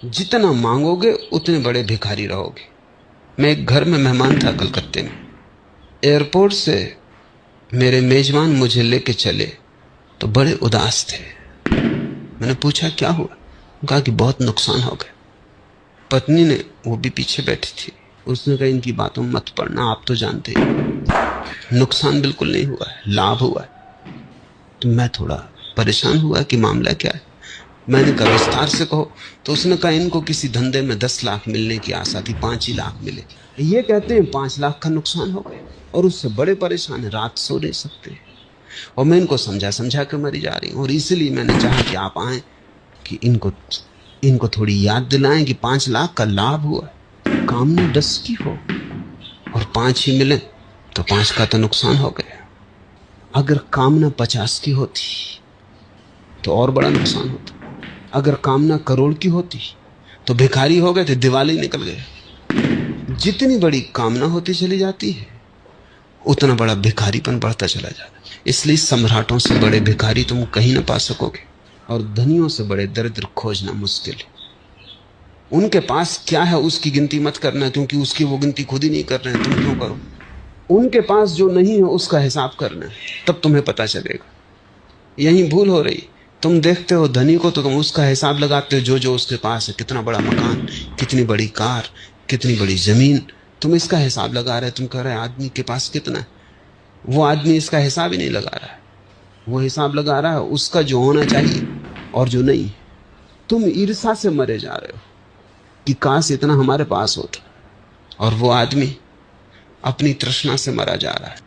जितना मांगोगे उतने बड़े भिखारी रहोगे। मैं एक घर में मेहमान था कलकत्ते में। एयरपोर्ट से मेरे मेजबान मुझे लेके चले तो बड़े उदास थे। मैंने पूछा क्या हुआ? कहा कि बहुत नुकसान हो गया। पत्नी ने, वो भी पीछे बैठी थी, उसने कहा इनकी बातों में मत पड़ना, आप तो जानते हैं नुकसान बिल्कुल नहीं हुआ है, लाभ हुआ है। तो मैं थोड़ा परेशान हुआ कि मामला क्या है। मैंने कहा विस्तार से कहो। तो उसने कहा इनको किसी धंधे में 10 लाख मिलने की आशा थी, 5 ही लाख मिले। ये कहते हैं 5 लाख का नुकसान हो गया और उससे बड़े परेशान है, रात सो नहीं सकते। और मैं इनको समझा समझा के मरी जा रही हूँ। और इसीलिए मैंने चाहा कि आप आए, कि इनको थोड़ी याद दिलाएं कि 5 लाख का लाभ हुआ, कामना 10 की हो और 5 ही मिले तो 5 का तो नुकसान हो गया। अगर कामना 50 की होती तो और बड़ा नुकसान होता। अगर कामना करोड़ की होती तो भिखारी हो गए थे, दिवाली निकल गए। जितनी बड़ी कामना होती चली जाती है उतना बड़ा भिखारीपन बढ़ता चला जाता है। इसलिए सम्राटों से बड़े भिखारी तुम कहीं ना पा सकोगे और धनियों से बड़े दरिद्र खोजना मुश्किल है। उनके पास क्या है उसकी गिनती मत करना, क्योंकि उसकी वो गिनती खुद ही नहीं कर रहे हैं, तुम क्यों करो। उनके पास जो नहीं है उसका हिसाब करना है, तब तुम्हें पता चलेगा। यही भूल हो रही। तुम देखते हो धनी को तो तुम उसका हिसाब लगाते हो, जो उसके पास है, कितना बड़ा मकान, कितनी बड़ी कार, कितनी बड़ी जमीन, तुम इसका हिसाब लगा रहे। तुम कह रहे आदमी के पास कितना है। वो आदमी इसका हिसाब ही नहीं लगा रहा है। वो हिसाब लगा रहा है उसका जो होना चाहिए और जो नहीं। तुम ईर्ष्या से मरे जा रहे हो कि काश इतना हमारे पास होता, और वो आदमी अपनी तृष्णा से मरा जा रहा है।